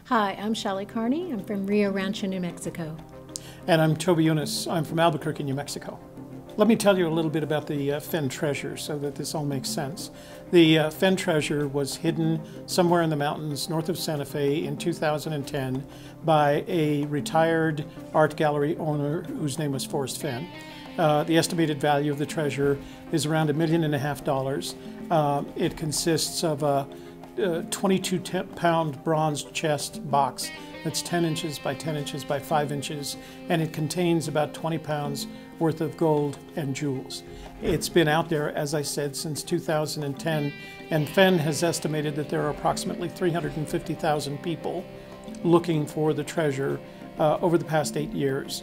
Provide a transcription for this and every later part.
Hi, I'm Shelley Carney. I'm from Rio Rancho, New Mexico. And I'm Toby Younis. I'm from Albuquerque, New Mexico. Let me tell you a little bit about the Fenn treasure so that this all makes sense. The Fenn treasure was hidden somewhere in the mountains north of Santa Fe in 2010 by a retired art gallery owner whose name was Forrest Fenn. The estimated value of the treasure is around $1.5 million. It consists of a 22-pound bronze chest box that's 10 inches by 10 inches by 5 inches, and it contains about 20 pounds worth of gold and jewels. It's been out there, as I said, since 2010, and Fenn has estimated that there are approximately 350,000 people looking for the treasure over the past 8 years.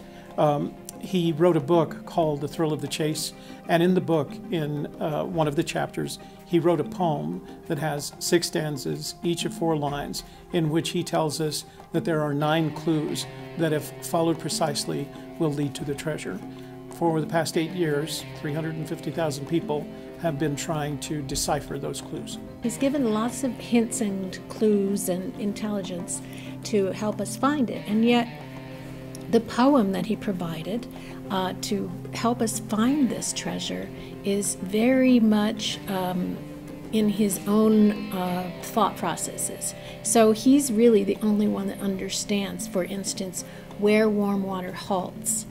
He wrote a book called The Thrill of the Chase, and in the book, in one of the chapters, he wrote a poem that has 6 stanzas, each of 4 lines, in which he tells us that there are 9 clues that, if followed precisely, will lead to the treasure. For the past 8 years, 350,000 people have been trying to decipher those clues. He's given lots of hints and clues and intelligence to help us find it, and yet the poem that he provided to help us find this treasure is very much in his own thought processes. So he's really the only one that understands, for instance, where warm water halts.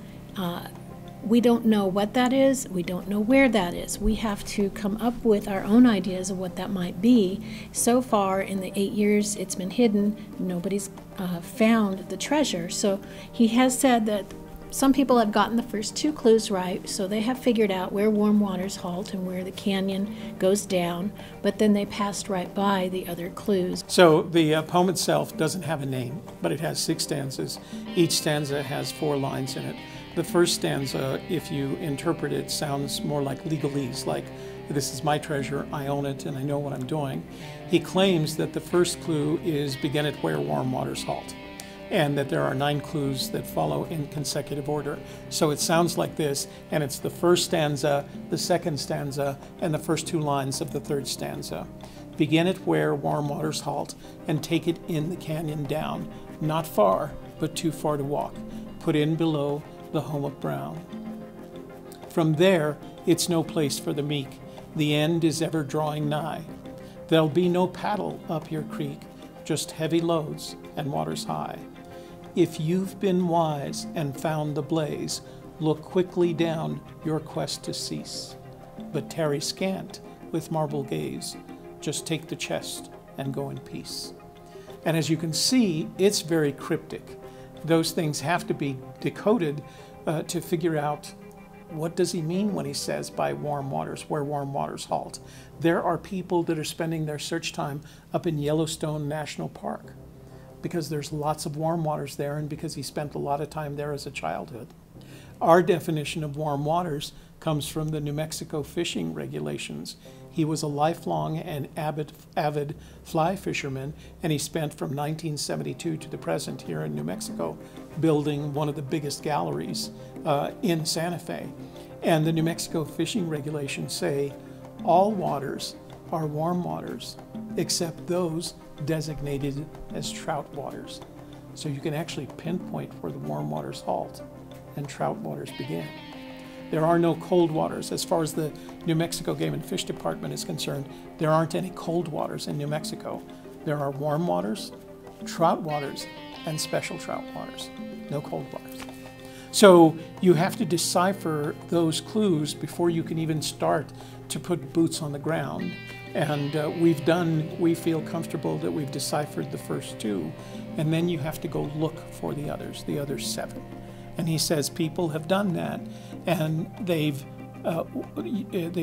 We don't know what that is, we don't know where that is. We have to come up with our own ideas of what that might be. So far, in the 8 years it's been hidden, nobody's found the treasure. So he has said that some people have gotten the first 2 clues right, so they have figured out where warm waters halt and where the canyon goes down, but then they passed right by the other clues. So the poem itself doesn't have a name, but it has 6 stanzas. Each stanza has 4 lines in it. The first stanza, if you interpret it, sounds more like legalese, like, this is my treasure, I own it, and I know what I'm doing. He claims that the first clue is begin at where warm waters halt, and that there are 9 clues that follow in consecutive order. So it sounds like this, and it's the first stanza, the second stanza, and the first 2 lines of the third stanza. Begin at where warm waters halt, and take it in the canyon down, not far, but too far to walk. Put in below the home of brown. From there, it's no place for the meek. The end is ever drawing nigh. There'll be no paddle up your creek, just heavy loads and waters high. If you've been wise and found the blaze, look quickly down your quest to cease. But tarry scant with marble gaze, just take the chest and go in peace. And as you can see, it's very cryptic. Those things have to be decoded to figure out what does he mean when he says by warm waters, where warm waters halt. There are people that are spending their search time up in Yellowstone National Park because there's lots of warm waters there and because he spent a lot of time there as a childhood. Our definition of warm waters comes from the New Mexico fishing regulations. He was a lifelong and avid fly fisherman, and he spent from 1972 to the present here in New Mexico building one of the biggest galleries in Santa Fe. And the New Mexico fishing regulations say all waters are warm waters except those designated as trout waters. So you can actually pinpoint where the warm waters halt and trout waters begin. There are no cold waters. As far as the New Mexico Game and Fish Department is concerned, there aren't any cold waters in New Mexico. There are warm waters, trout waters, and special trout waters. No cold waters. So you have to decipher those clues before you can even start to put boots on the ground. And we feel comfortable that we've deciphered the first 2, and then you have to go look for the other 7. And he says people have done that, and they've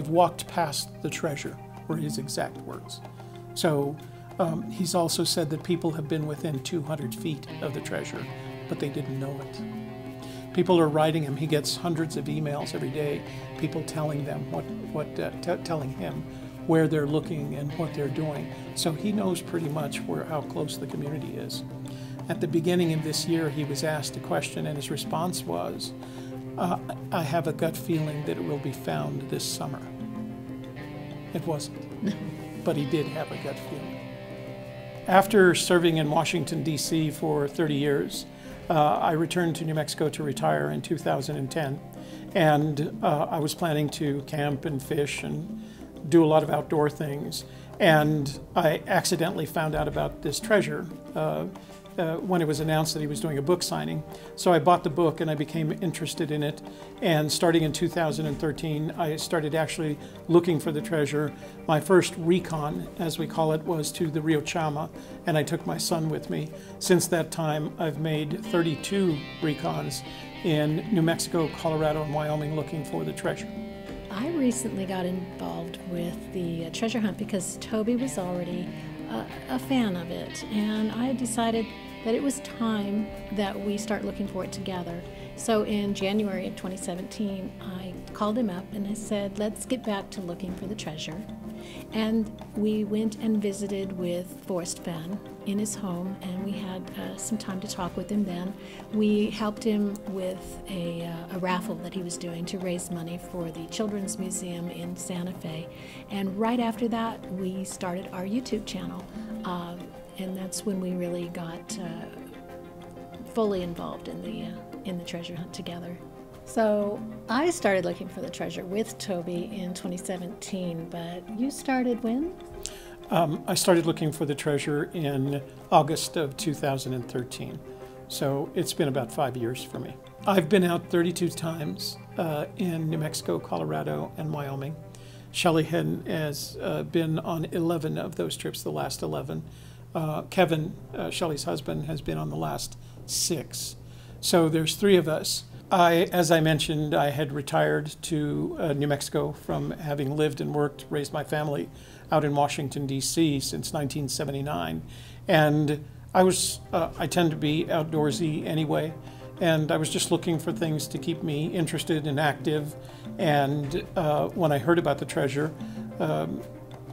walked past the treasure, were his exact words. So he's also said that people have been within 200 feet of the treasure, but they didn't know it. People are writing him. He gets hundreds of emails every day, people telling them telling him where they're looking and what they're doing. So he knows pretty much how close the community is. At the beginning of this year, he was asked a question, and his response was, I have a gut feeling that it will be found this summer. It wasn't, but he did have a gut feeling. After serving in Washington, D.C. for 30 years, I returned to New Mexico to retire in 2010. And I was planning to camp and fish and do a lot of outdoor things. And I accidentally found out about this treasure when it was announced that he was doing a book signing. So I bought the book and I became interested in it. And starting in 2013, I started actually looking for the treasure. My first recon, as we call it, was to the Rio Chama, and I took my son with me. Since that time, I've made 32 recons in New Mexico, Colorado, and Wyoming looking for the treasure. I recently got involved with the treasure hunt because Toby was already a fan of it, and I decided that it was time that we start looking for it together. So in January of 2017, I called him up and I said, let's get back to looking for the treasure. And we went and visited with Forrest Fenn in his home, and we had some time to talk with him then. We helped him with a raffle that he was doing to raise money for the Children's Museum in Santa Fe. And right after that, we started our YouTube channel. And that's when we really got fully involved in the treasure hunt together. So I started looking for the treasure with Toby in 2017, but you started when? I started looking for the treasure in August of 2013. So it's been about 5 years for me. I've been out 32 times in New Mexico, Colorado, and Wyoming. Shelley has been on 11 of those trips, the last 11. Kevin, Shelley's husband, has been on the last 6. So there's 3 of us. As I mentioned, I had retired to New Mexico from having lived and worked, raised my family out in Washington, D.C. since 1979. And I tend to be outdoorsy anyway, and I was just looking for things to keep me interested and active. And when I heard about the treasure,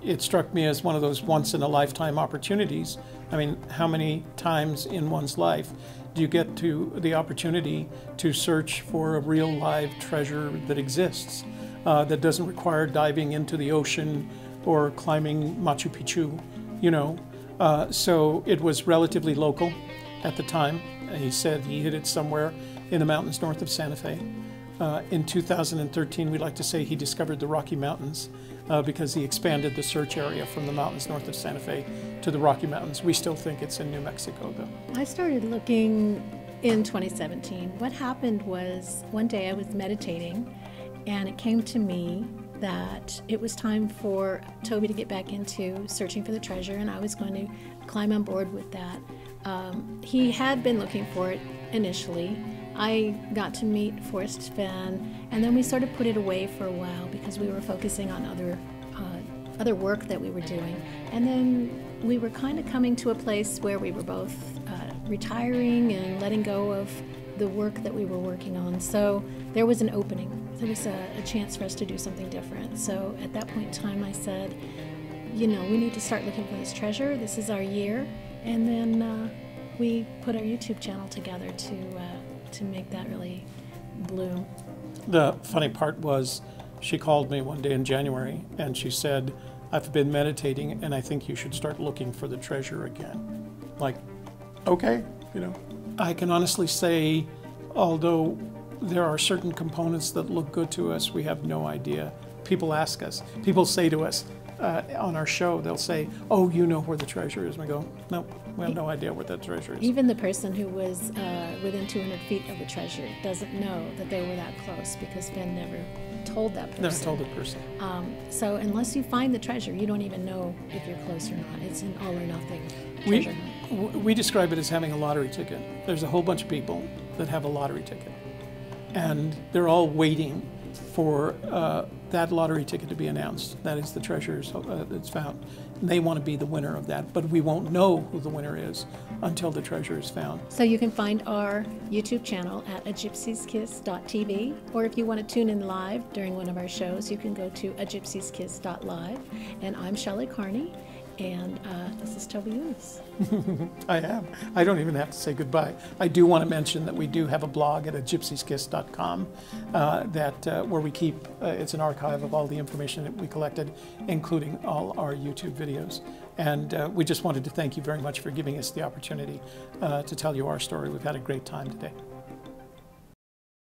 it struck me as one of those once-in-a-lifetime opportunities. I mean, how many times in one's life do you get to the opportunity to search for a real live treasure that exists, that doesn't require diving into the ocean or climbing Machu Picchu, you know? So it was relatively local at the time. He said he hid it somewhere in the mountains north of Santa Fe. In 2013, we like to say he discovered the Rocky Mountains because he expanded the search area from the mountains north of Santa Fe to the Rocky Mountains. We still think it's in New Mexico, though. I started looking in 2017. What happened was one day I was meditating, and it came to me that it was time for Toby to get back into searching for the treasure, and I was going to climb on board with that. He had been looking for it initially. I got to meet Forrest Fenn, and then we sort of put it away for a while because we were focusing on other work that we were doing. And then we were kind of coming to a place where we were both retiring and letting go of the work that we were working on. So there was an opening. There was a chance for us to do something different. So at that point in time, I said, you know, we need to start looking for this treasure. This is our year. And then we put our YouTube channel together to make that really bloom. The funny part was she called me one day in January and she said, I've been meditating and I think you should start looking for the treasure again. Like, okay, you know. I can honestly say, although there are certain components that look good to us, we have no idea. People ask us, people say to us on our show, they'll say, oh, you know where the treasure is. And we go, no, we have no idea where that treasure is. Even the person who was within 200 feet of the treasure doesn't know that they were that close because Fenn never told that person. Never told the person. So unless you find the treasure, you don't even know if you're close or not. It's an all or nothing treasure. We describe it as having a lottery ticket. There's a whole bunch of people that have a lottery ticket, and they're all waiting for that lottery ticket to be announced. That is the treasure that's found. And they want to be the winner of that, but we won't know who the winner is until the treasure is found. So you can find our YouTube channel at agypsieskiss.tv, or if you want to tune in live during one of our shows, you can go to agypsieskiss.live. And I'm Shelley Carney, and this is Toby Younis. I am. I don't even have to say goodbye. I do want to mention that we do have a blog at gypsieskiss.com where we keep, it's an archive of all the information that we collected, including all our YouTube videos. And we just wanted to thank you very much for giving us the opportunity to tell you our story. We've had a great time today.